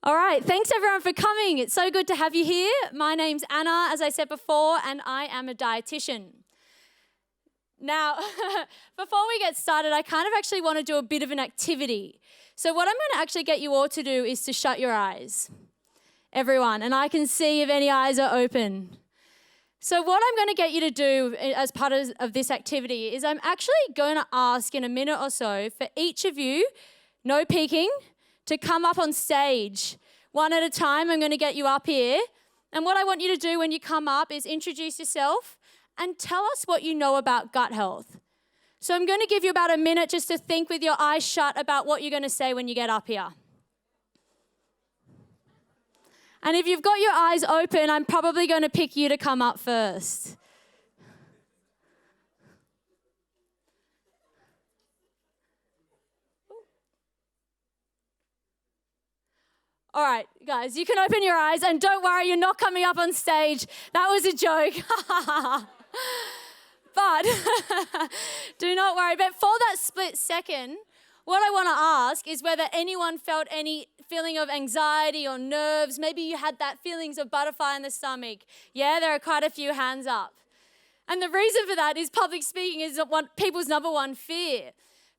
All right, thanks everyone for coming. It's so good to have you here. My name's Anna, as I said before, and I am a dietitian. Now, before we get started, I kind of actually want to do a bit of an activity. So what I'm going to actually get you all to do is to shut your eyes, everyone, and I can see if any eyes are open. So what I'm going to get you to do as part of this activity is I'm actually going to ask in a minute or so for each of you, no peeking, to come up on stage. One at a time, I'm going to get you up here. And what I want you to do when you come up is introduce yourself and tell us what you know about gut health. So I'm going to give you about a minute just to think with your eyes shut about what you're going to say when you get up here. And if you've got your eyes open, I'm probably going to pick you to come up first. All right, guys, you can open your eyes and don't worry, you're not coming up on stage. That was a joke. But do not worry. But for that split second, what I want to ask is whether anyone felt any feeling of anxiety or nerves. Maybe you had that feelings of butterfly in the stomach. Yeah, there are quite a few hands up. And the reason for that is public speaking is people's number one fear.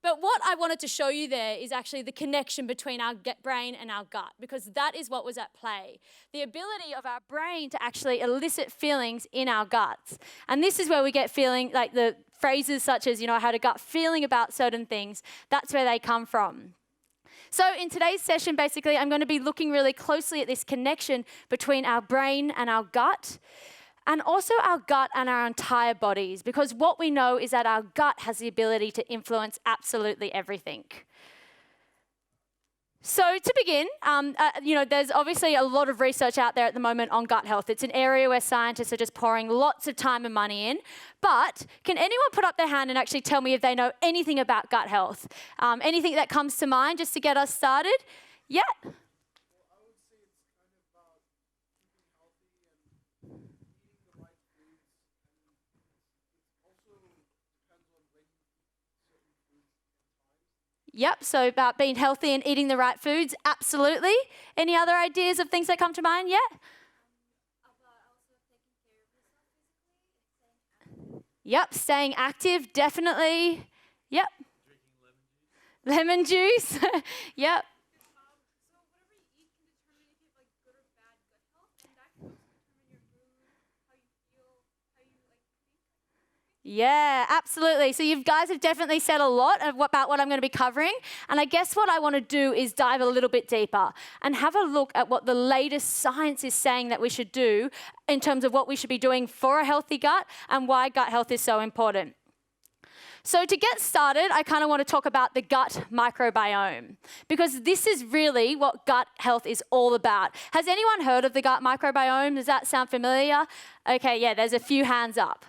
But what I wanted to show you there is actually the connection between our brain and our gut, because that is what was at play. The ability of our brain to actually elicit feelings in our guts. And this is where we get feeling, like the phrases such as, I had a gut feeling about certain things. That's where they come from. So in today's session, basically, I'm going to be looking really closely at this connection between our brain and our gut. And also our gut and our entire bodies, because what we know is that our gut has the ability to influence absolutely everything. So to begin, there's obviously a lot of research out there at the moment on gut health. It's an area where scientists are just pouring lots of time and money in. But can anyone put up their hand and actually tell me if they know anything about gut health? Anything that comes to mind just to get us started? Yeah. Yep, so about being healthy and eating the right foods, absolutely. Any other ideas of things that come to mind? Yeah? Yep, staying active, definitely. Yep. Drinking lemon juice. Lemon juice, yep. Yeah, absolutely. So you guys have definitely said a lot about what I'm going to be covering. And I guess what I want to do is dive a little bit deeper and have a look at what the latest science is saying that we should do in terms of what we should be doing for a healthy gut and why gut health is so important. So to get started, I kind of want to talk about the gut microbiome, because this is really what gut health is all about. Has anyone heard of the gut microbiome? Does that sound familiar? Okay, yeah, there's a few hands up.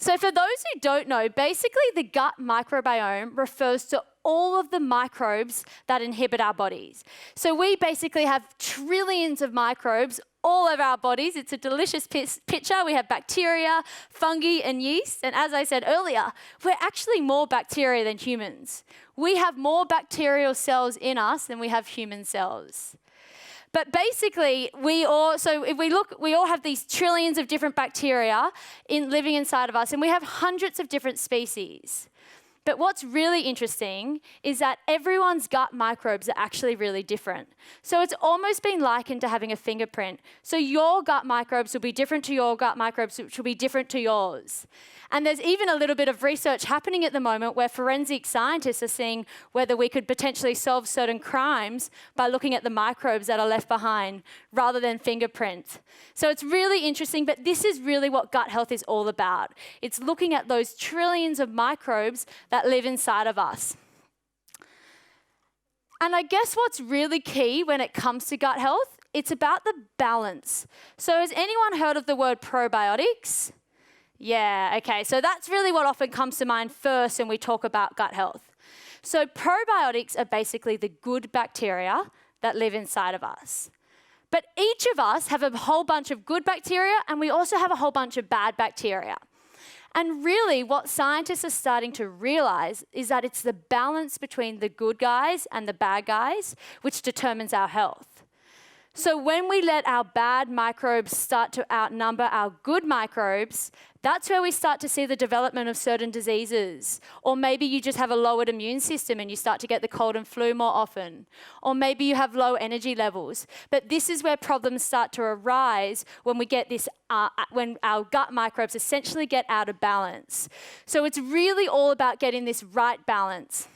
So for those who don't know, basically the gut microbiome refers to all of the microbes that inhabit our bodies. So we basically have trillions of microbes all over our bodies. It's a delicious picture. We have bacteria, fungi, and yeast. And as I said earlier, we're actually more bacteria than humans. We have more bacterial cells in us than we have human cells. But basically, we all have these trillions of different bacteria living inside of us, and we have hundreds of different species. But what's really interesting is that everyone's gut microbes are actually really different. So it's almost been likened to having a fingerprint. So your gut microbes will be different to your gut microbes, which will be different to yours. And there's even a little bit of research happening at the moment where forensic scientists are seeing whether we could potentially solve certain crimes by looking at the microbes that are left behind rather than fingerprints. So it's really interesting, but this is really what gut health is all about. It's looking at those trillions of microbes that live inside of us. And I guess what's really key when it comes to gut health, it's about the balance. So has anyone heard of the word probiotics? Yeah, okay, so that's really what often comes to mind first when we talk about gut health. So probiotics are basically the good bacteria that live inside of us. But each of us have a whole bunch of good bacteria, and we also have a whole bunch of bad bacteria. And really what scientists are starting to realize is that it's the balance between the good guys and the bad guys which determines our health. So when we let our bad microbes start to outnumber our good microbes, that's where we start to see the development of certain diseases. Or maybe you just have a lowered immune system and you start to get the cold and flu more often. Or maybe you have low energy levels. But this is where problems start to arise when we get this, when our gut microbes essentially get out of balance. So it's really all about getting this right balance.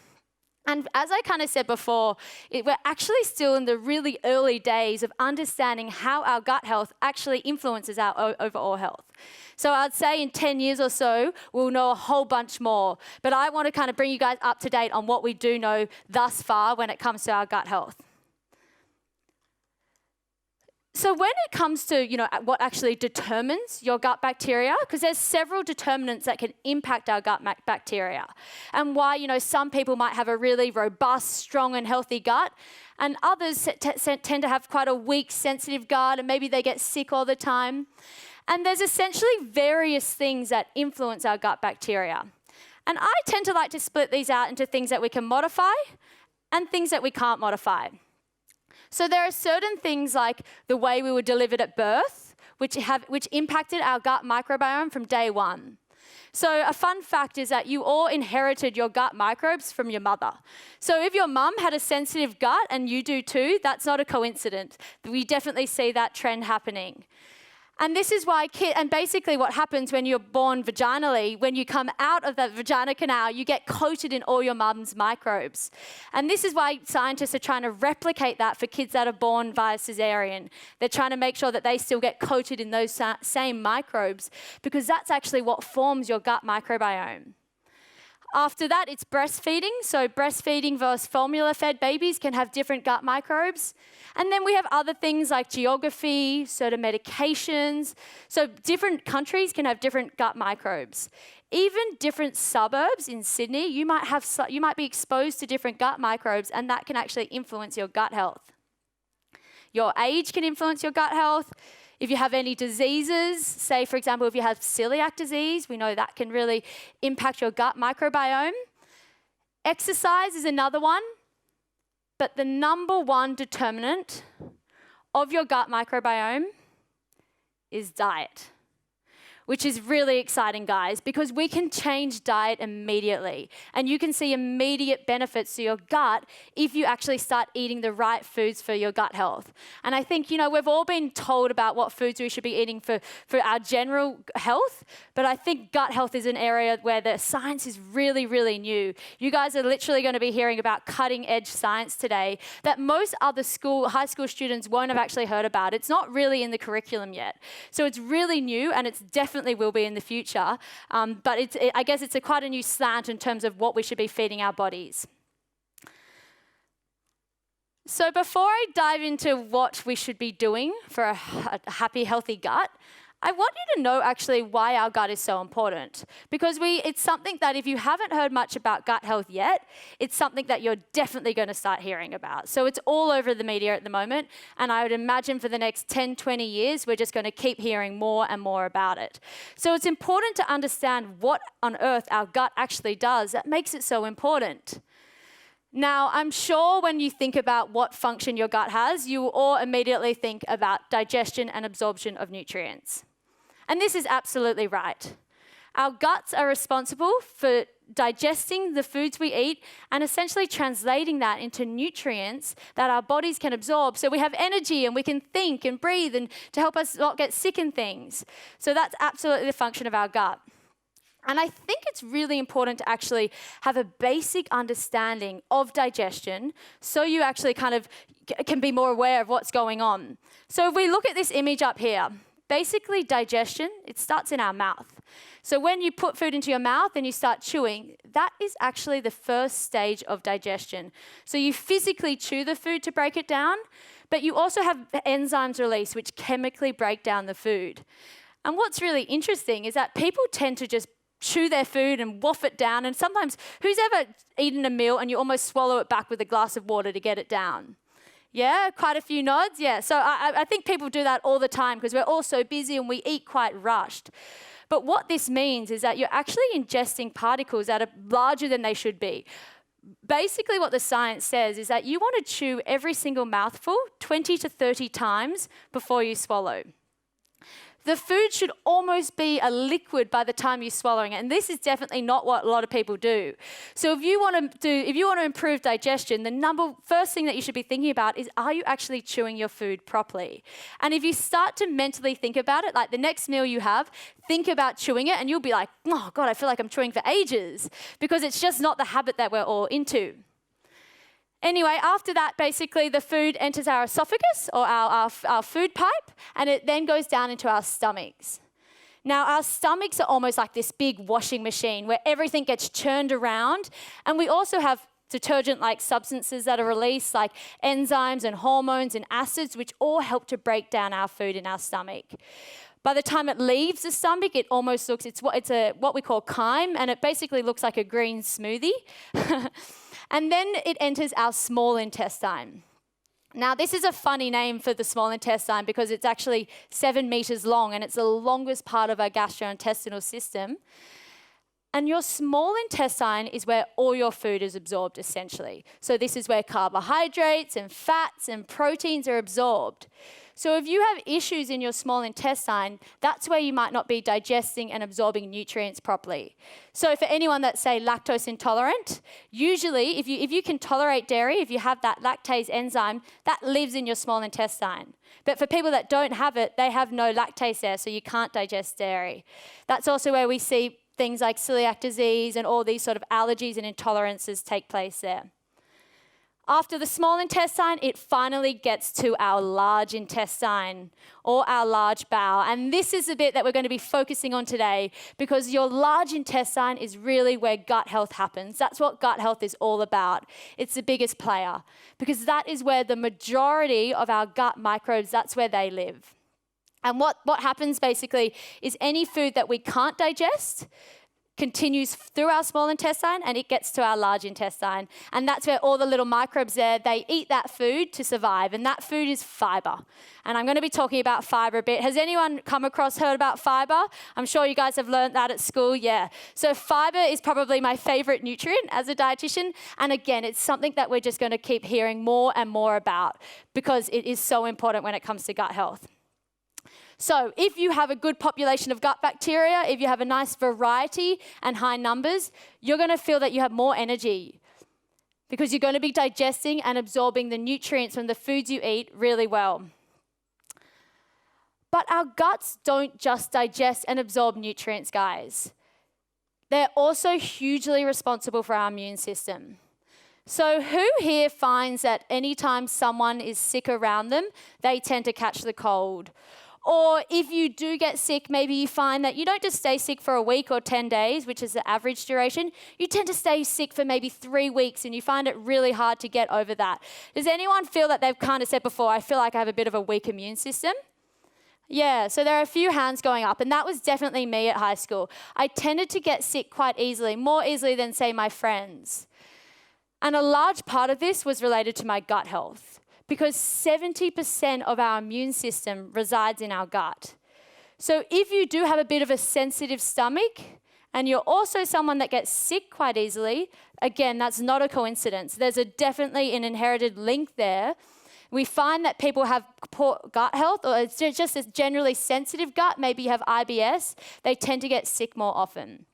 And as I kind of said before, we're actually still in the really early days of understanding how our gut health actually influences our overall health. So I'd say in 10 years or so, we'll know a whole bunch more. But I want to kind of bring you guys up to date on what we do know thus far when it comes to our gut health. So when it comes to, what actually determines your gut bacteria, because there's several determinants that can impact our gut bacteria, and why, some people might have a really robust, strong and healthy gut, and others tend to have quite a weak, sensitive gut, and maybe they get sick all the time. And there's essentially various things that influence our gut bacteria. And I tend to like to split these out into things that we can modify and things that we can't modify. So there are certain things like the way we were delivered at birth, which impacted our gut microbiome from day one. So a fun fact is that you all inherited your gut microbes from your mother. So if your mum had a sensitive gut and you do too, that's not a coincidence. We definitely see that trend happening. And this is why and basically what happens when you're born vaginally, when you come out of the vagina canal, you get coated in all your mum's microbes. And this is why scientists are trying to replicate that for kids that are born via cesarean. They're trying to make sure that they still get coated in those same microbes, because that's actually what forms your gut microbiome. After that, it's breastfeeding. So breastfeeding versus formula-fed babies can have different gut microbes. And then we have other things like geography, certain medications. So different countries can have different gut microbes. Even different suburbs in Sydney, you might be exposed to different gut microbes, and that can actually influence your gut health. Your age can influence your gut health. If you have any diseases, say, for example, if you have celiac disease, we know that can really impact your gut microbiome. Exercise is another one. But the number one determinant of your gut microbiome is diet, which is really exciting, guys, because we can change diet immediately. And you can see immediate benefits to your gut if you actually start eating the right foods for your gut health. And I think, we've all been told about what foods we should be eating for our general health, but I think gut health is an area where the science is really, really new. You guys are literally going to be hearing about cutting-edge science today that most other high school students won't have actually heard about. It's not really in the curriculum yet. So it's really new, and it's definitely will be in the future, but I guess it's quite a new slant in terms of what we should be feeding our bodies. So before I dive into what we should be doing for a happy, healthy gut, I want you to know actually why our gut is so important, because it's something that if you haven't heard much about gut health yet, it's something that you're definitely going to start hearing about. So it's all over the media at the moment, and I would imagine for the next 10, 20 years, we're just going to keep hearing more and more about it. So it's important to understand what on earth our gut actually does that makes it so important. Now, I'm sure when you think about what function your gut has, you will all immediately think about digestion and absorption of nutrients. And this is absolutely right. Our guts are responsible for digesting the foods we eat and essentially translating that into nutrients that our bodies can absorb, so we have energy and we can think and breathe and to help us not get sick and things. So that's absolutely the function of our gut. And I think it's really important to actually have a basic understanding of digestion so you actually kind of can be more aware of what's going on. So if we look at this image up here, basically digestion, it starts in our mouth. So when you put food into your mouth and you start chewing, that is actually the first stage of digestion. So you physically chew the food to break it down, but you also have enzymes released which chemically break down the food. And what's really interesting is that people tend to just chew their food and waft it down, and sometimes, who's ever eaten a meal and you almost swallow it back with a glass of water to get it down? Yeah, quite a few nods, yeah. So I think people do that all the time because we're all so busy and we eat quite rushed. But what this means is that you're actually ingesting particles that are larger than they should be. basically what the science says is that you want to chew every single mouthful 20 to 30 times before you swallow. The food should almost be a liquid by the time you're swallowing it, and this is definitely not what a lot of people do. So if you want to improve digestion, the first thing that you should be thinking about is, are you actually chewing your food properly? And if you start to mentally think about it, like the next meal you have, think about chewing it, and you'll be like, oh God, I feel like I'm chewing for ages, because it's just not the habit that we're all into. Anyway, after that, basically the food enters our esophagus, or our food pipe, and it then goes down into our stomachs. Now, our stomachs are almost like this big washing machine where everything gets churned around, and we also have detergent-like substances that are released, like enzymes and hormones and acids, which all help to break down our food in our stomach. By the time it leaves the stomach, it almost looks, it's what we call chyme, and it basically looks like a green smoothie. And then it enters our small intestine. Now, this is a funny name for the small intestine because it's actually 7 meters long, and it's the longest part of our gastrointestinal system. And your small intestine is where all your food is absorbed, essentially. So this is where carbohydrates and fats and proteins are absorbed. So if you have issues in your small intestine, that's where you might not be digesting and absorbing nutrients properly. So for anyone that's, say, lactose intolerant, usually if you can tolerate dairy, if you have that lactase enzyme, that lives in your small intestine. But for people that don't have it, they have no lactase there, so you can't digest dairy. That's also where we see things like celiac disease and all these sort of allergies and intolerances take place there. After the small intestine, it finally gets to our large intestine, or our large bowel. And this is the bit that we're going to be focusing on today, because your large intestine is really where gut health happens. That's what gut health is all about. It's the biggest player, because that is where the majority of our gut microbes, that's where they live. And what happens basically is any food that we can't digest continues through our small intestine, and it gets to our large intestine. And that's where all the little microbes there, they eat that food to survive. And that food is fibre. And I'm going to be talking about fibre a bit. Has anyone heard about fibre? I'm sure you guys have learned that at school, yeah. So fibre is probably my favourite nutrient as a dietitian. And again, it's something that we're just going to keep hearing more and more about, because it is so important when it comes to gut health. So if you have a good population of gut bacteria, if you have a nice variety and high numbers, you're going to feel that you have more energy, because you're going to be digesting and absorbing the nutrients from the foods you eat really well. But our guts don't just digest and absorb nutrients, guys. They're also hugely responsible for our immune system. So who here finds that anytime someone is sick around them, they tend to catch the cold? Or if you do get sick, maybe you find that you don't just stay sick for a week or 10 days, which is the average duration. You tend to stay sick for maybe 3 weeks, and you find it really hard to get over that. Does anyone feel that they've kind of said before, I feel like I have a bit of a weak immune system? Yeah, so there are a few hands going up, and that was definitely me at high school. I tended to get sick quite easily, more easily than, say, my friends. And a large part of this was related to my gut health, because 70% of our immune system resides in our gut. So if you do have a bit of a sensitive stomach, and you're also someone that gets sick quite easily, again, that's not a coincidence. There's definitely an inherited link there. We find that people have poor gut health, or it's just a generally sensitive gut, maybe you have IBS, they tend to get sick more often.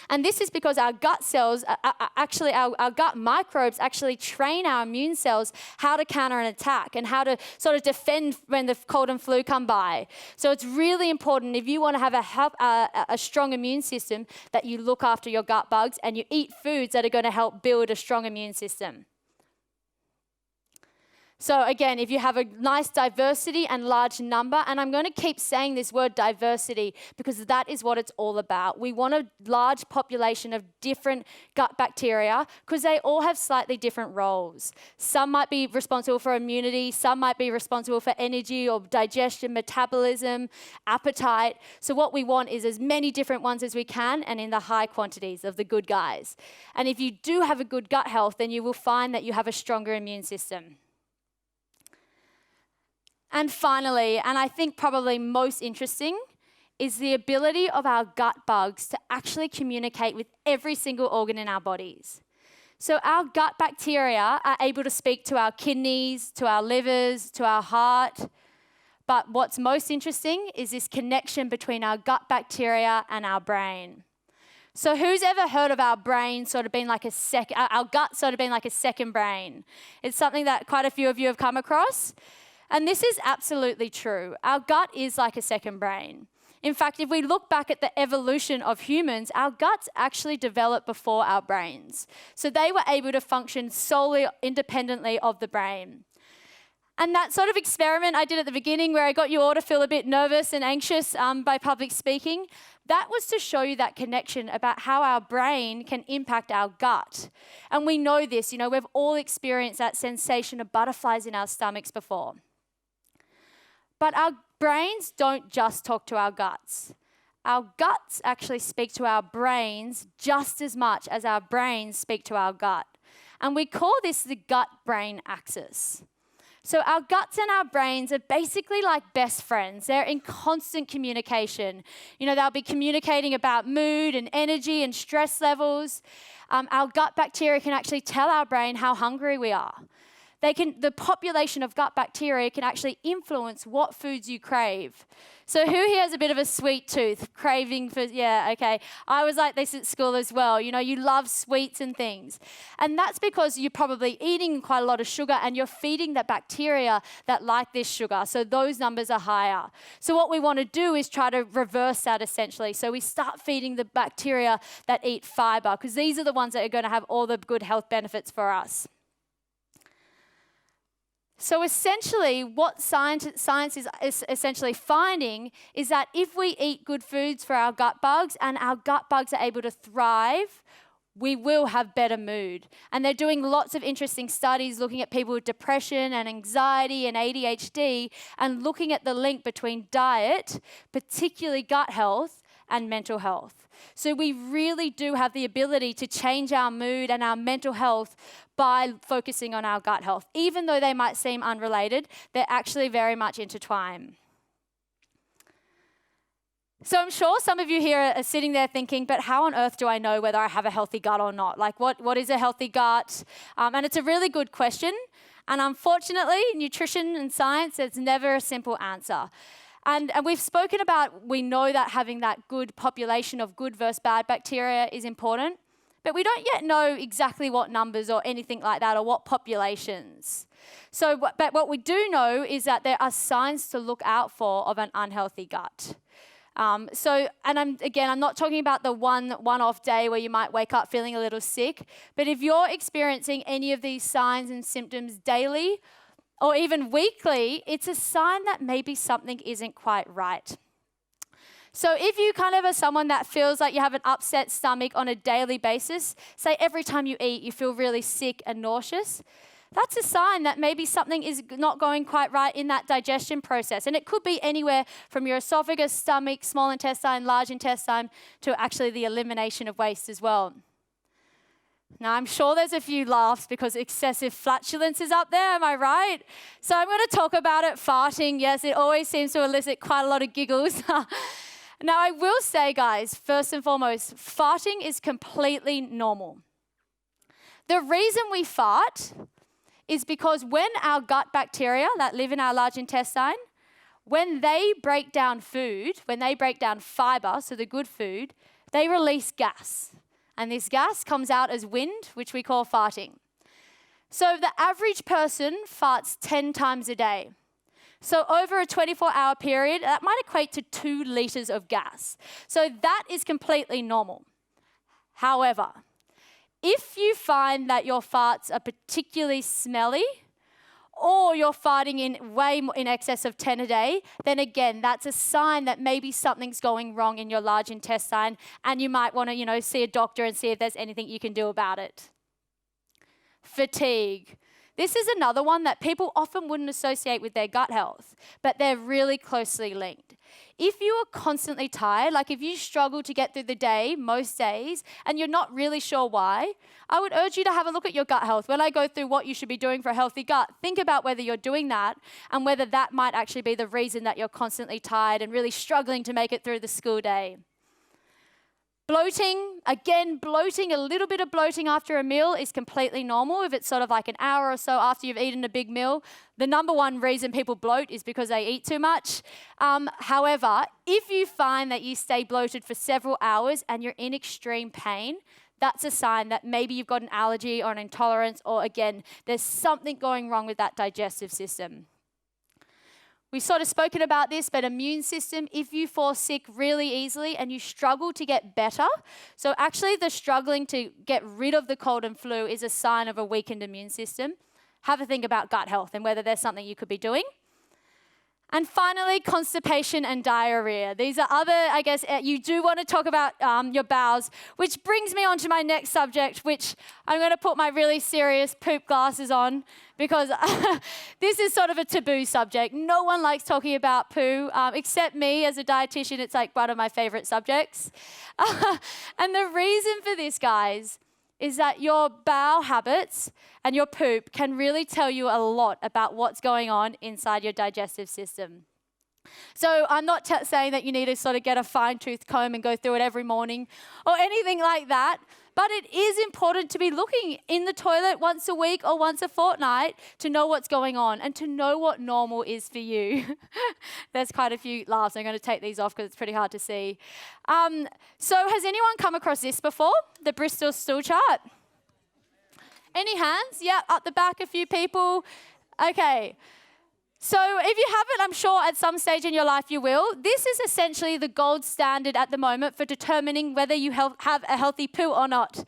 And this is because our gut cells, our gut microbes actually train our immune cells how to counter an attack and how to sort of defend when the cold and flu come by. So it's really important, if you want to have a strong immune system, that you look after your gut bugs and you eat foods that are going to help build a strong immune system. So again, if you have a nice diversity and large number, and I'm going to keep saying this word diversity because that is what it's all about. We want a large population of different gut bacteria because they all have slightly different roles. Some might be responsible for immunity, some might be responsible for energy or digestion, metabolism, appetite. So what we want is as many different ones as we can, and in the high quantities of the good guys. And if you do have a good gut health, then you will find that you have a stronger immune system. And finally, and I think probably most interesting, is the ability of our gut bugs to actually communicate with every single organ in our bodies. So our gut bacteria are able to speak to our kidneys, to our livers, to our heart. But what's most interesting is this connection between our gut bacteria and our brain. So who's ever heard of our brain sort of being like our gut sort of being like a second brain? It's something that quite a few of you have come across. And this is absolutely true. Our gut is like a second brain. In fact, if we look back at the evolution of humans, our guts actually developed before our brains. So they were able to function solely independently of the brain. And that sort of experiment I did at the beginning where I got you all to feel a bit nervous and anxious by public speaking, that was to show you that connection about how our brain can impact our gut. And we know this, we've all experienced that sensation of butterflies in our stomachs before. But our brains don't just talk to our guts. Our guts actually speak to our brains just as much as our brains speak to our gut. And we call this the gut-brain axis. So our guts and our brains are basically like best friends. They're in constant communication. They'll be communicating about mood and energy and stress levels. Our gut bacteria can actually tell our brain how hungry we are. The population of gut bacteria can actually influence what foods you crave. So who here has a bit of a sweet tooth, craving for, yeah, okay. I was like this at school as well. You love sweets and things. And that's because you're probably eating quite a lot of sugar and you're feeding the bacteria that like this sugar. So those numbers are higher. So what we want to do is try to reverse that essentially. So we start feeding the bacteria that eat fibre because these are the ones that are going to have all the good health benefits for us. So essentially, what science is essentially finding is that if we eat good foods for our gut bugs and our gut bugs are able to thrive, we will have better mood. And they're doing lots of interesting studies looking at people with depression and anxiety and ADHD and looking at the link between diet, particularly gut health, and mental health. So we really do have the ability to change our mood and our mental health by focusing on our gut health. Even though they might seem unrelated, they're actually very much intertwined. So I'm sure some of you here are sitting there thinking, but how on earth do I know whether I have a healthy gut or not? Like what is a healthy gut? And it's a really good question. And unfortunately, nutrition and science, there's never a simple answer. And we've spoken about, we know that having that good population of good versus bad bacteria is important, but we don't yet know exactly what numbers or anything like that or what populations. But what we do know is that there are signs to look out for of an unhealthy gut. I'm not talking about the one-off day where you might wake up feeling a little sick, but if you're experiencing any of these signs and symptoms daily, or even weekly, it's a sign that maybe something isn't quite right. So if you kind of are someone that feels like you have an upset stomach on a daily basis, say every time you eat you feel really sick and nauseous, that's a sign that maybe something is not going quite right in that digestion process. And it could be anywhere from your esophagus, stomach, small intestine, large intestine, to actually the elimination of waste as well. Now, I'm sure there's a few laughs because excessive flatulence is up there, am I right? So I'm going to talk about it, farting. Yes, it always seems to elicit quite a lot of giggles. Now, I will say, guys, first and foremost, farting is completely normal. The reason we fart is because when our gut bacteria that live in our large intestine, when they break down food, when they break down fibre, so the good food, they release gas. And this gas comes out as wind, which we call farting. So the average person farts 10 times a day. So over a 24-hour period, that might equate to 2 litres of gas. So that is completely normal. However, if you find that your farts are particularly smelly, or you're farting in way more in excess of 10 a day, then again, that's a sign that maybe something's going wrong in your large intestine and you might want to, see a doctor and see if there's anything you can do about it. Fatigue. This is another one that people often wouldn't associate with their gut health, but they're really closely linked. If you are constantly tired, like if you struggle to get through the day most days and you're not really sure why, I would urge you to have a look at your gut health. When I go through what you should be doing for a healthy gut, think about whether you're doing that and whether that might actually be the reason that you're constantly tired and really struggling to make it through the school day. Bloating, again, bloating, a little bit of bloating after a meal is completely normal if it's sort of like an hour or so after you've eaten a big meal. The number one reason people bloat is because they eat too much. However, if you find that you stay bloated for several hours and you're in extreme pain, that's a sign that maybe you've got an allergy or an intolerance, or again, there's something going wrong with that digestive system. We've sort of spoken about this, but immune system, if you fall sick really easily and you struggle to get better, so actually the struggling to get rid of the cold and flu is a sign of a weakened immune system. Have a think about gut health and whether there's something you could be doing. And finally, constipation and diarrhea. These are other, I guess, you do want to talk about your bowels, which brings me on to my next subject, which I'm going to put my really serious poop glasses on because this is sort of a taboo subject. No one likes talking about poo, except me as a dietitian. It's like one of my favorite subjects. And the reason for this, guys, is that your bowel habits and your poop can really tell you a lot about what's going on inside your digestive system. So I'm not saying that you need to sort of get a fine-tooth comb and go through it every morning or anything like that, but it is important to be looking in the toilet once a week or once a fortnight to know what's going on and to know what normal is for you. There's quite a few laughs. I'm going to take these off because it's pretty hard to see. So has anyone come across this before? The Bristol stool chart? Any hands? Yeah, up the back, a few people. Okay. So if you haven't, I'm sure at some stage in your life you will. This is essentially the gold standard at the moment for determining whether you have a healthy poo or not.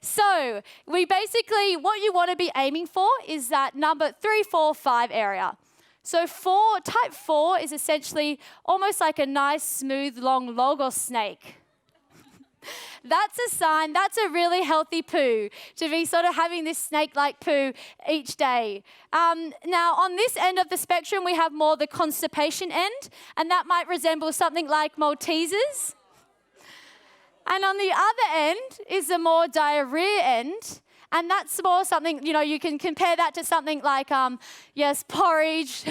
So we basically, what you want to be aiming for is that number 3, 4, 5 area. So type 4 is essentially almost like a nice, smooth, long log or snake. That's a sign, that's a really healthy poo, to be sort of having this snake-like poo each day. Now, on this end of the spectrum, we have more the constipation end, and that might resemble something like Maltesers. And on the other end is the more diarrhea end, and that's more something, you can compare that to something like, porridge,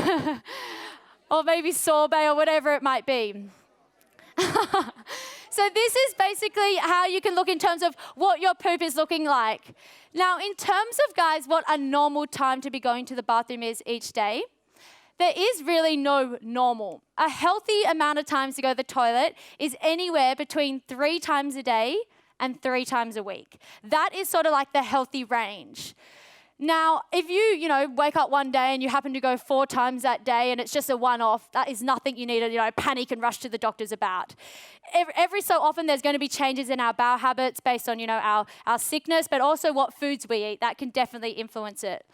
or maybe sorbet, or whatever it might be. So this is basically how you can look in terms of what your poop is looking like. Now, in terms of, guys, what a normal time to be going to the bathroom is each day, there is really no normal. A healthy amount of times to go to the toilet is anywhere between 3 times a day and 3 times a week. That is sort of like the healthy range. Now, if you wake up one day and you happen to go 4 times that day and it's just a one-off, that is nothing you need to, panic and rush to the doctors about. Every so often there's going to be changes in our bowel habits based on, our sickness, but also what foods we eat. That can definitely influence it.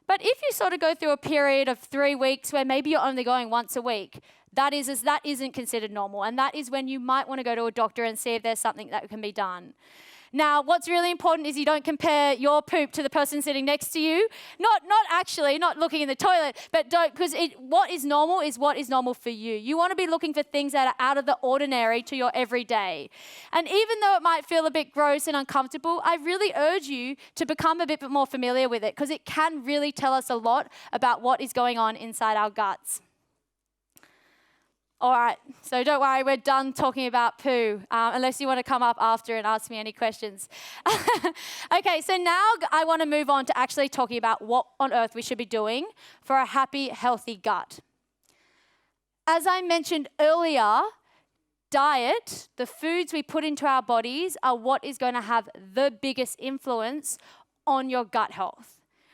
But if you sort of go through a period of 3 weeks where maybe you're only going once a week, that isn't considered normal. And that is when you might want to go to a doctor and see if there's something that can be done. Now, what's really important is you don't compare your poop to the person sitting next to you. Not looking in the toilet, but because what is normal is what is normal for you. You want to be looking for things that are out of the ordinary to your everyday. And even though it might feel a bit gross and uncomfortable, I really urge you to become a bit more familiar with it because it can really tell us a lot about what is going on inside our guts. All right, so don't worry, we're done talking about poo, unless you want to come up after and ask me any questions. Okay, so now I want to move on to actually talking about what on earth we should be doing for a happy, healthy gut. As I mentioned earlier, diet, the foods we put into our bodies, are what is going to have the biggest influence on your gut health,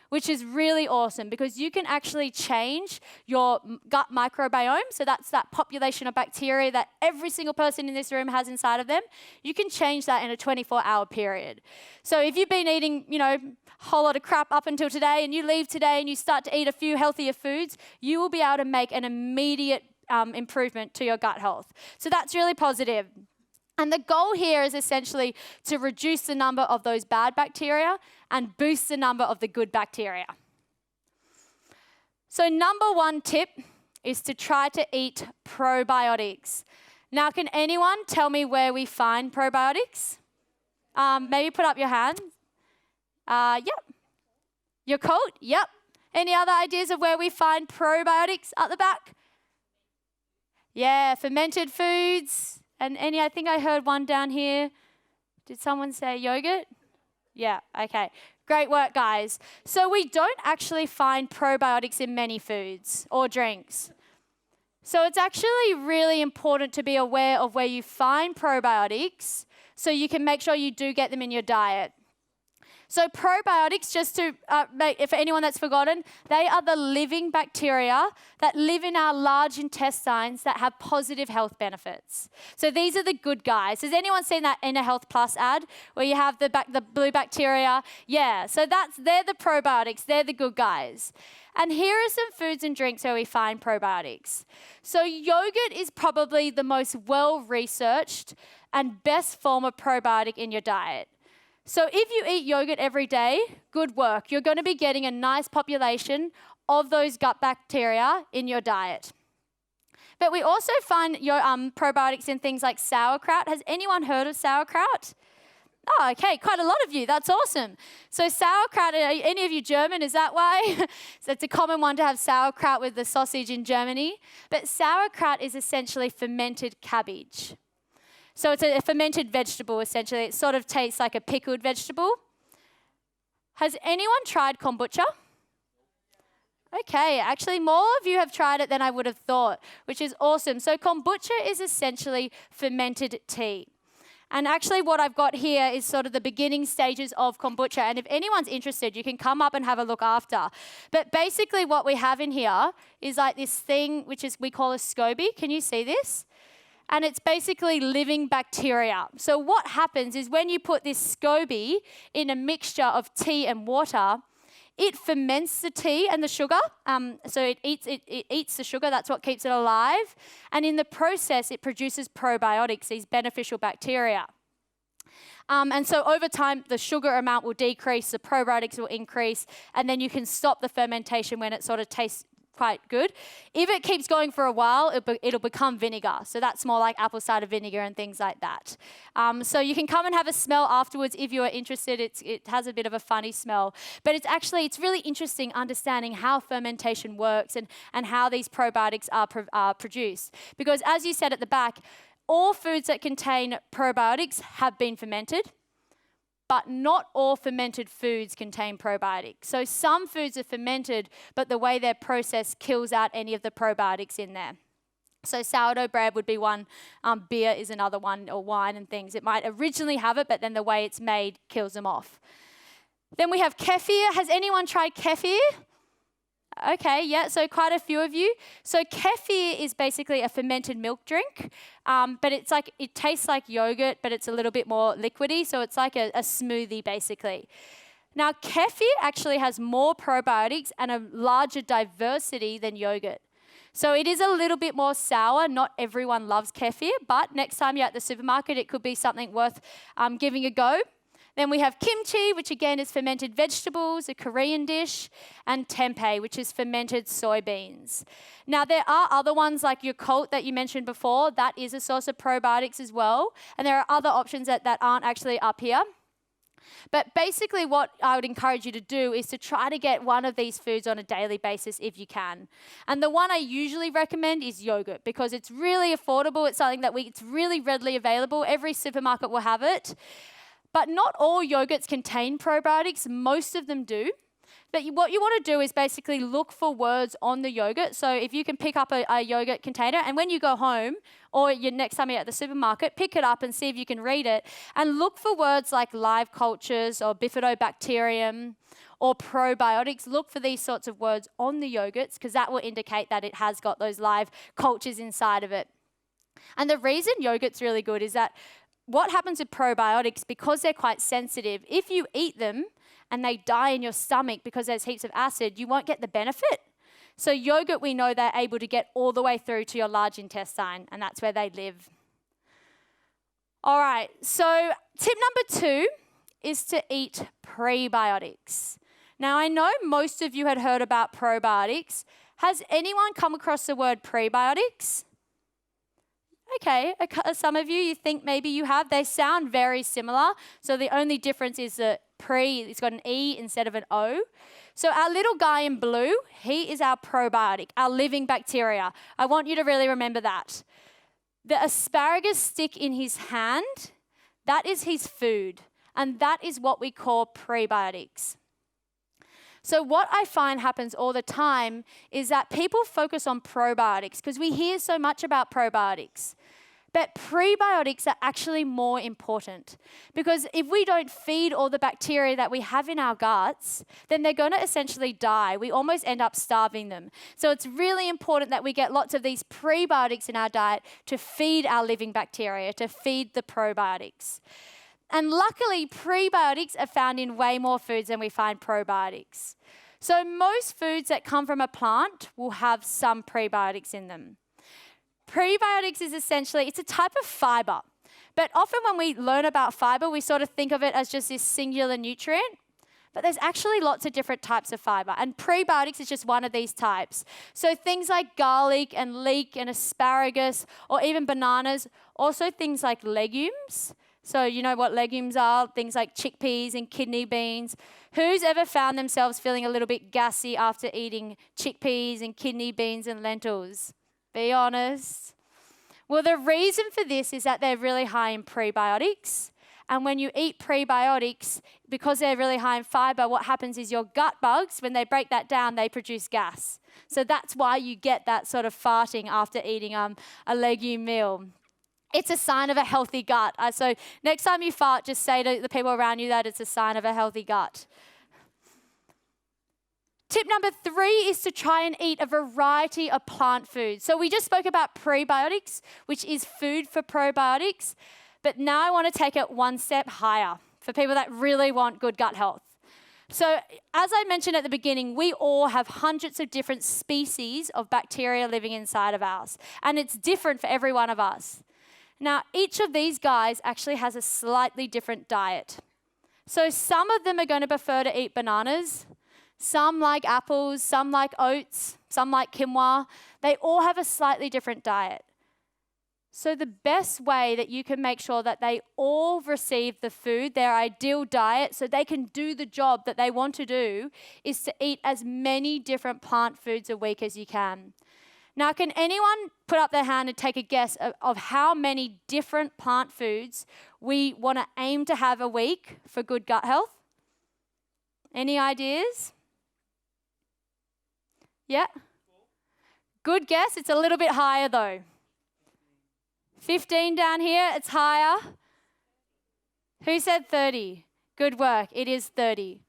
which is really awesome because you can actually change your gut microbiome. So that's that population of bacteria that every single person in this room has inside of them. You can change that in a 24-hour period. So if you've been eating, a whole lot of crap up until today and you leave today and you start to eat a few healthier foods, you will be able to make an immediate improvement to your gut health. So that's really positive. And the goal here is essentially to reduce the number of those bad bacteria and boost the number of the good bacteria. So number 1 tip is to try to eat probiotics. Now, can anyone tell me where we find probiotics? Maybe put up your hand. Yep. Your coat? Yep. Any other ideas of where we find probiotics at the back? Yeah, fermented foods. And I think I heard one down here. Did someone say yogurt? Yeah, okay. Great work, guys. So we don't actually find probiotics in many foods or drinks. So it's actually really important to be aware of where you find probiotics so you can make sure you do get them in your diet. So probiotics, just to for anyone that's forgotten, they are the living bacteria that live in our large intestines that have positive health benefits. So these are the good guys. Has anyone seen that Inner Health Plus ad where you have the blue bacteria? Yeah, so they're the probiotics. They're the good guys. And here are some foods and drinks where we find probiotics. So yogurt is probably the most well-researched and best form of probiotic in your diet. So if you eat yogurt every day, good work. You're going to be getting a nice population of those gut bacteria in your diet. But we also find probiotics in things like sauerkraut. Has anyone heard of sauerkraut? Oh, okay, quite a lot of you. That's awesome. So sauerkraut, are any of you German? Is that why? So it's a common one to have sauerkraut with the sausage in Germany. But sauerkraut is essentially fermented cabbage. So it's a fermented vegetable, essentially. It sort of tastes like a pickled vegetable. Has anyone tried kombucha? Okay, actually more of you have tried it than I would have thought, which is awesome. So kombucha is essentially fermented tea. And actually what I've got here is sort of the beginning stages of kombucha. And if anyone's interested, you can come up and have a look after. But basically what we have in here is like this thing, which is we call a SCOBY. Can you see this? And it's basically living bacteria. So what happens is when you put this SCOBY in a mixture of tea and water, it ferments the tea and the sugar. So it eats the sugar. That's what keeps it alive. And in the process, it produces probiotics, these beneficial bacteria. And so over time, the sugar amount will decrease, the probiotics will increase, and then you can stop the fermentation when it sort of tastes quite good. If it keeps going for a while, it'll become vinegar. So that's more like apple cider vinegar and things like that. So you can come and have a smell afterwards if you are interested. It has a bit of a funny smell. But it's really interesting understanding how fermentation works and how these probiotics are produced. Because as you said at the back, all foods that contain probiotics have been fermented. But not all fermented foods contain probiotics. So some foods are fermented, but the way they're processed kills out any of the probiotics in there. So sourdough bread would be one, beer is another one, or wine and things. It might originally have it, but then the way it's made kills them off. Then we have kefir. Has anyone tried kefir? Okay, yeah, so quite a few of you. So kefir is basically a fermented milk drink, but it tastes like yogurt, but it's a little bit more liquidy, so it's like a smoothie basically. Now kefir actually has more probiotics and a larger diversity than yogurt. So it is a little bit more sour. Not everyone loves kefir, but next time you're at the supermarket, it could be something worth giving a go. Then we have kimchi, which again is fermented vegetables, a Korean dish, and tempeh, which is fermented soybeans. Now there are other ones like Yoghurt that you mentioned before. That is a source of probiotics as well. And there are other options that aren't actually up here. But basically what I would encourage you to do is to try to get one of these foods on a daily basis if you can. And the one I usually recommend is yogurt because it's really affordable. It's something that it's really readily available. Every supermarket will have it. But not all yogurts contain probiotics. Most of them do. But what you want to do is basically look for words on the yogurt. So if you can pick up a yogurt container, and when you go home or next time you're at the supermarket, pick it up and see if you can read it. And look for words like live cultures or bifidobacterium or probiotics. Look for these sorts of words on the yogurts because that will indicate that it has got those live cultures inside of it. And the reason yogurt's really good is that what happens with probiotics, because they're quite sensitive, if you eat them and they die in your stomach because there's heaps of acid, you won't get the benefit. So yogurt, we know they're able to get all the way through to your large intestine, and that's where they live. All right, so tip number 2 is to eat prebiotics. Now, I know most of you had heard about probiotics. Has anyone come across the word prebiotics? Okay, some of you think maybe you have. They sound very similar. So the only difference is that it's got an E instead of an O. So our little guy in blue, he is our probiotic, our living bacteria. I want you to really remember that. The asparagus stick in his hand, That is his food, and that is what we call prebiotics. So what I find happens all the time is that people focus on probiotics because we hear so much about probiotics. But prebiotics are actually more important because if we don't feed all the bacteria that we have in our guts, then they're going to essentially die. We almost end up starving them. So it's really important that we get lots of these prebiotics in our diet to feed our living bacteria, to feed the probiotics. And luckily, prebiotics are found in way more foods than we find probiotics. So most foods that come from a plant will have some prebiotics in them. Prebiotics is essentially, it's a type of fibre. But often when we learn about fibre, we sort of think of it as just this singular nutrient. But there's actually lots of different types of fibre. And prebiotics is just one of these types. So things like garlic and leek and asparagus or even bananas. Also things like legumes. So you know what legumes are? Things like chickpeas and kidney beans. Who's ever found themselves feeling a little bit gassy after eating chickpeas and kidney beans and lentils? Be honest. Well, the reason for this is that they're really high in prebiotics. And when you eat prebiotics, because they're really high in fiber, what happens is your gut bugs, when they break that down, they produce gas. So that's why you get that sort of farting after eating a legume meal. It's a sign of a healthy gut. So next time you fart, just say to the people around you that it's a sign of a healthy gut. Tip number 3 is to try and eat a variety of plant foods. So we just spoke about prebiotics, which is food for probiotics. But now I want to take it one step higher for people that really want good gut health. So as I mentioned at the beginning, we all have hundreds of different species of bacteria living inside of us. And it's different for every one of us. Now, each of these guys actually has a slightly different diet. So some of them are going to prefer to eat bananas. Some like apples, some like oats, some like quinoa. They all have a slightly different diet. So the best way that you can make sure that they all receive the food, their ideal diet, so they can do the job that they want to do, is to eat as many different plant foods a week as you can. Now, can anyone put up their hand and take a guess of how many different plant foods we want to aim to have a week for good gut health? Any ideas? Yeah? Good guess. It's a little bit higher though. 15 down here. It's higher. Who said 30? Good work. It is 30.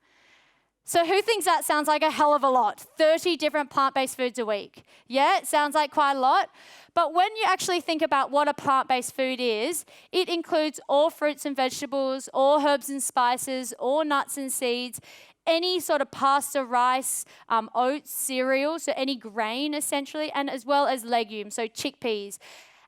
So who thinks that sounds like a hell of a lot? 30 different plant-based foods a week. Yeah, it sounds like quite a lot. But when you actually think about what a plant-based food is, it includes all fruits and vegetables, all herbs and spices, all nuts and seeds, any sort of pasta, rice, oats, cereal, so any grain essentially, and as well as legumes, so chickpeas.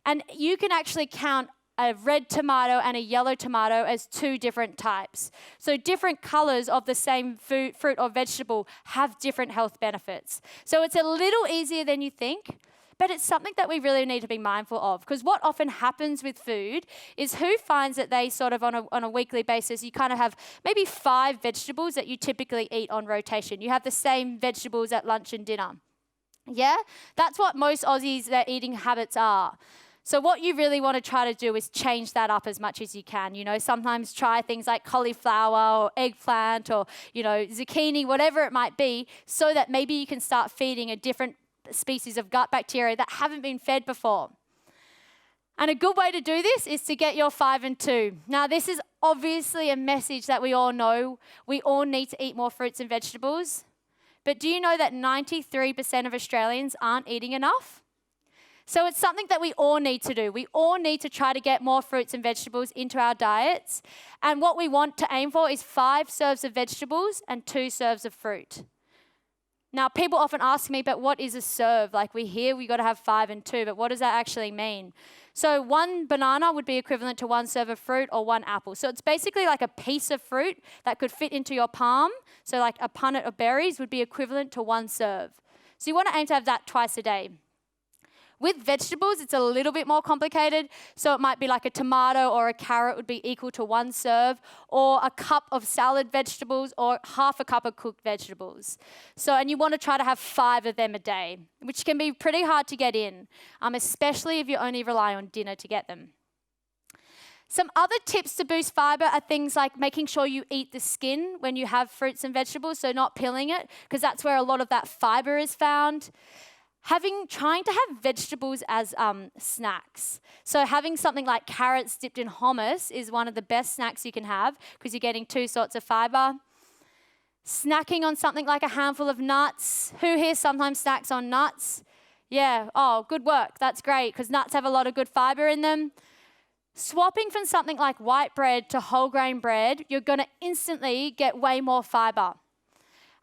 And you can actually count a red tomato and a yellow tomato as 2 different types. So different colors of the same fruit or vegetable have different health benefits. So it's a little easier than you think, but it's something that we really need to be mindful of, because what often happens with food is who finds that they sort of on a weekly basis, you kind of have maybe 5 vegetables that you typically eat on rotation. You have the same vegetables at lunch and dinner. Yeah? That's what most Aussies, their eating habits are. So what you really want to try to do is change that up as much as you can. You know, sometimes try things like cauliflower or eggplant or, you know, zucchini, whatever it might be, so that maybe you can start feeding a different species of gut bacteria that haven't been fed before. And a good way to do this is to get your 5 and 2. Now, this is obviously a message that we all know. We all need to eat more fruits and vegetables. But do you know that 93% of Australians aren't eating enough? So it's something that we all need to do. We all need to try to get more fruits and vegetables into our diets. And what we want to aim for is 5 serves of vegetables and 2 serves of fruit. Now, people often ask me, but what is a serve? Like we hear we got to have 5 and 2, but what does that actually mean? So 1 banana would be equivalent to 1 serve of fruit or 1 apple. So it's basically like a piece of fruit that could fit into your palm. So like a punnet of berries would be equivalent to 1 serve. So you want to aim to have that twice a day. With vegetables, it's a little bit more complicated. So it might be like a tomato or a carrot would be equal to 1 serve, or a cup of salad vegetables, or half a cup of cooked vegetables. So, and you want to try to have 5 of them a day, which can be pretty hard to get in, especially if you only rely on dinner to get them. Some other tips to boost fibre are things like making sure you eat the skin when you have fruits and vegetables, so not peeling it, because that's where a lot of that fibre is found. Trying to have vegetables as snacks. So having something like carrots dipped in hummus is one of the best snacks you can have because you're getting 2 sorts of fibre. Snacking on something like a handful of nuts. Who here sometimes snacks on nuts? Yeah, oh, good work. That's great because nuts have a lot of good fibre in them. Swapping from something like white bread to whole grain bread, you're going to instantly get way more fibre.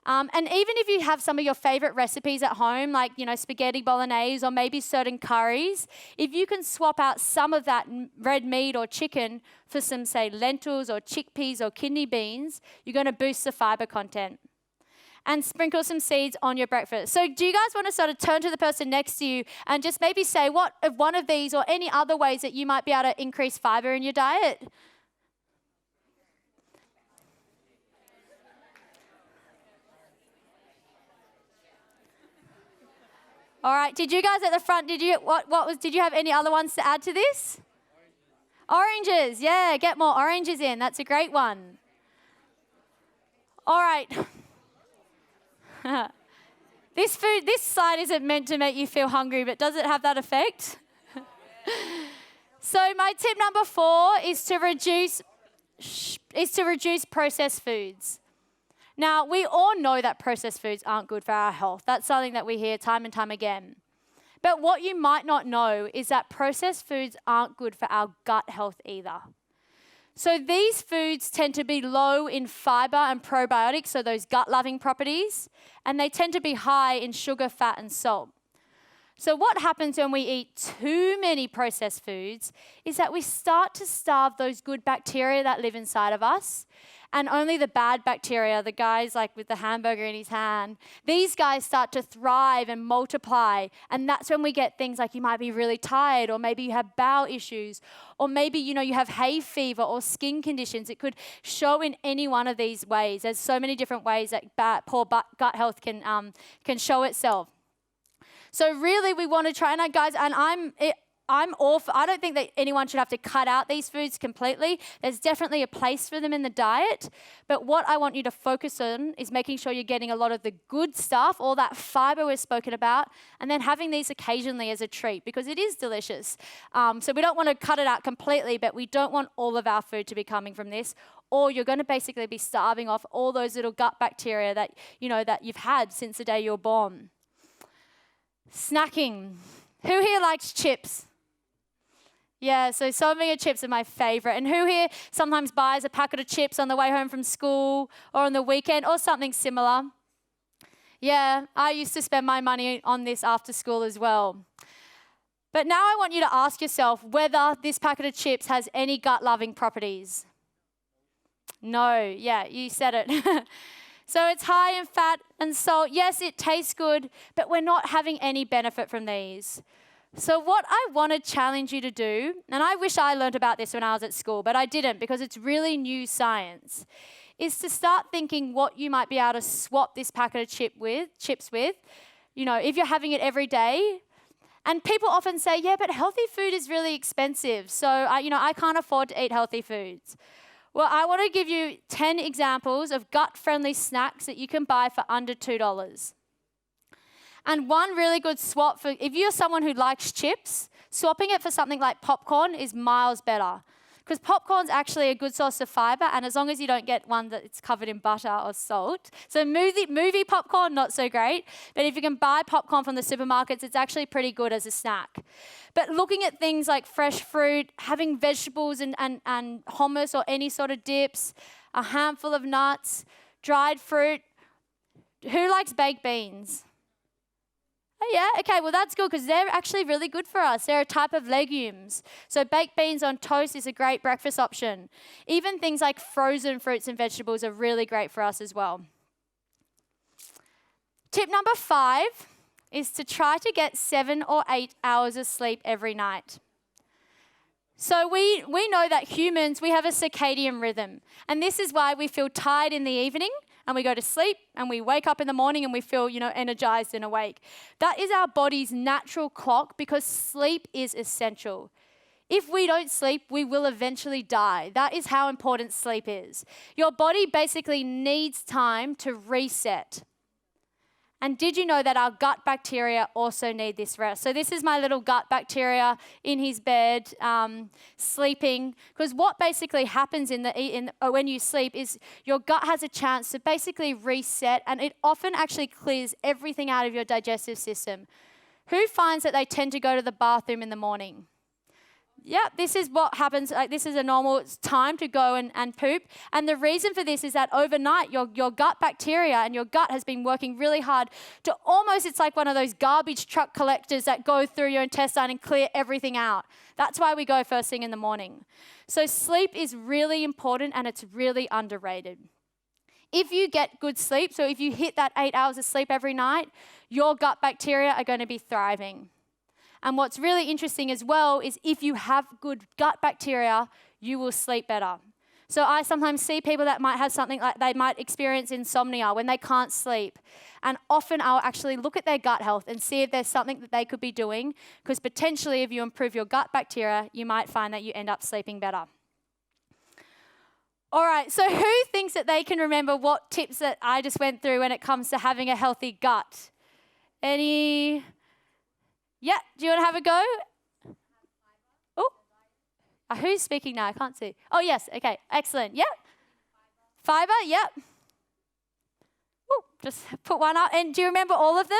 And even if you have some of your favorite recipes at home, like, spaghetti bolognese or maybe certain curries, if you can swap out some of that red meat or chicken for some, say, lentils or chickpeas or kidney beans, you're going to boost the fibre content. And sprinkle some seeds on your breakfast. So do you guys want to sort of turn to the person next to you and just maybe say what of one of these or any other ways that you might be able to increase fibre in your diet? All right, did you guys at the front, did you have any other ones to add to this? Oranges, yeah, get more oranges in. That's a great one. All right. This slide isn't meant to make you feel hungry, but does it have that effect? So my tip number 4 is to reduce processed foods. Now, we all know that processed foods aren't good for our health. That's something that we hear time and time again. But what you might not know is that processed foods aren't good for our gut health either. So these foods tend to be low in fibre and probiotics, so those gut-loving properties, and they tend to be high in sugar, fat, and salt. So what happens when we eat too many processed foods is that we start to starve those good bacteria that live inside of us, and only the bad bacteria, the guys like with the hamburger in his hand, these guys start to thrive and multiply. And that's when we get things like you might be really tired, or maybe you have bowel issues, or maybe, you have hay fever or skin conditions. It could show in any one of these ways. There's so many different ways that poor gut health can show itself. So really we want to try, and guys, and I don't think that anyone should have to cut out these foods completely. There's definitely a place for them in the diet. But what I want you to focus on is making sure you're getting a lot of the good stuff, all that fibre we've spoken about, and then having these occasionally as a treat because it is delicious. So we don't want to cut it out completely, but we don't want all of our food to be coming from this, or you're going to basically be starving off all those little gut bacteria that you've had since the day you were born. Snacking. Who here likes chips? Yeah, so some of your chips are my favorite. And who here sometimes buys a packet of chips on the way home from school or on the weekend or something similar? Yeah, I used to spend my money on this after school as well. But now I want you to ask yourself whether this packet of chips has any gut-loving properties. No, yeah, you said it. So it's high in fat and salt. Yes, it tastes good, but we're not having any benefit from these. So what I want to challenge you to do, and I wish I learned about this when I was at school, but I didn't because it's really new science, is to start thinking what you might be able to swap this packet of chips with. If you're having it every day. And people often say, yeah, but healthy food is really expensive. So, I can't afford to eat healthy foods. Well, I want to give you 10 examples of gut-friendly snacks that you can buy for under $2. And one really good swap for, if you're someone who likes chips, swapping it for something like popcorn is miles better. Because popcorn's actually a good source of fibre, and as long as you don't get one that's covered in butter or salt. So movie popcorn, not so great. But if you can buy popcorn from the supermarkets, it's actually pretty good as a snack. But looking at things like fresh fruit, having vegetables and hummus or any sort of dips, a handful of nuts, dried fruit. Who likes baked beans? Oh, yeah, okay, well that's good because they're actually really good for us. They're a type of legumes. So baked beans on toast is a great breakfast option. Even things like frozen fruits and vegetables are really great for us as well. Tip number 5 is to try to get 7 or 8 hours of sleep every night. So we know that humans, we have a circadian rhythm. And this is why we feel tired in the evening and we go to sleep and we wake up in the morning and we feel, energized and awake. That is our body's natural clock because sleep is essential. If we don't sleep, we will eventually die. That is how important sleep is. Your body basically needs time to reset. And did you know that our gut bacteria also need this rest? So this is my little gut bacteria in his bed, sleeping. Because what basically happens when you sleep is your gut has a chance to basically reset, and it often actually clears everything out of your digestive system. Who finds that they tend to go to the bathroom in the morning? Yeah, this is what happens. This is a normal time to go and poop. And the reason for this is that overnight, your gut bacteria and your gut has been working really hard to almost, it's like one of those garbage truck collectors that go through your intestine and clear everything out. That's why we go first thing in the morning. So sleep is really important, and it's really underrated. If you get good sleep, so if you hit that 8 hours of sleep every night, your gut bacteria are going to be thriving. And what's really interesting as well is if you have good gut bacteria, you will sleep better. So I sometimes see people that might have something like they might experience insomnia when they can't sleep. And often I'll actually look at their gut health and see if there's something that they could be doing, because potentially if you improve your gut bacteria, you might find that you end up sleeping better. All right, so who thinks that they can remember what tips that I just went through when it comes to having a healthy gut? Any? Yeah, do you want to have a go? Oh, who's speaking now? I can't see. Oh, yes, okay, excellent. Yep. Fibre, yep. Oh, just put one up. And do you remember all of them?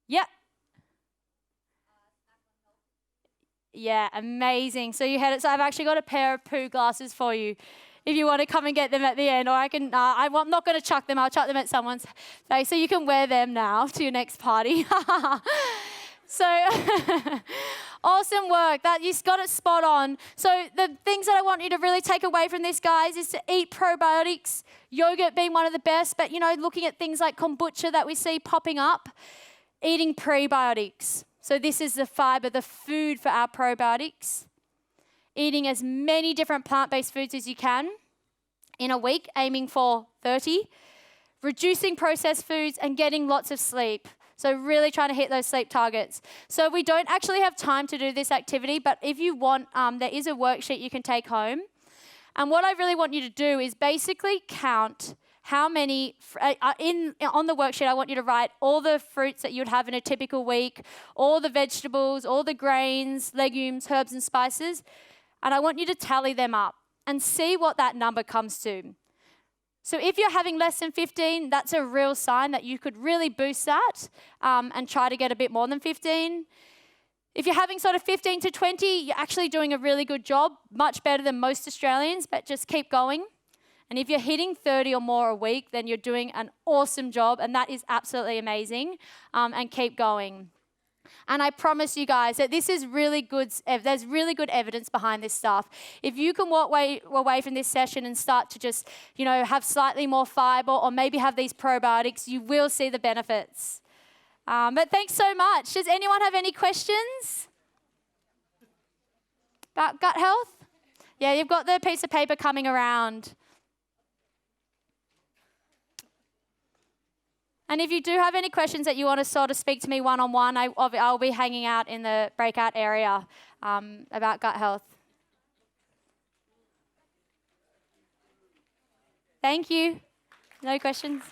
Yep. Yeah, amazing. So you had it. So I've actually got a pair of poo glasses for you, if you want to come and get them at the end. Or I can, I'm not going to chuck them. I'll chuck them at someone's face. So you can wear them now to your next party. So awesome work. You got it spot on. So the things that I want you to really take away from this, guys, is to eat probiotics, yogurt being one of the best, but, looking at things like kombucha that we see popping up, eating prebiotics. So this is the fibre, the food for our probiotics. Eating as many different plant-based foods as you can in a week, aiming for 30. Reducing processed foods and getting lots of sleep. So really trying to hit those sleep targets. So we don't actually have time to do this activity, but if you want, there is a worksheet you can take home. And what I really want you to do is basically count how many, on the worksheet, I want you to write all the fruits that you'd have in a typical week, all the vegetables, all the grains, legumes, herbs and spices, and I want you to tally them up and see what that number comes to. So if you're having less than 15, that's a real sign that you could really boost that and try to get a bit more than 15. If you're having sort of 15 to 20, you're actually doing a really good job, much better than most Australians, but just keep going. And if you're hitting 30 or more a week, then you're doing an awesome job, and that is absolutely amazing, and keep going. And I promise you guys that this is really good. There's really good evidence behind this stuff. If you can walk away from this session and start to just, have slightly more fibre or maybe have these probiotics, you will see the benefits. But thanks so much. Does anyone have any questions about gut health? Yeah, you've got the piece of paper coming around. And if you do have any questions that you want to sort of speak to me one-on-one, I'll be hanging out in the breakout area about gut health. Thank you. No questions?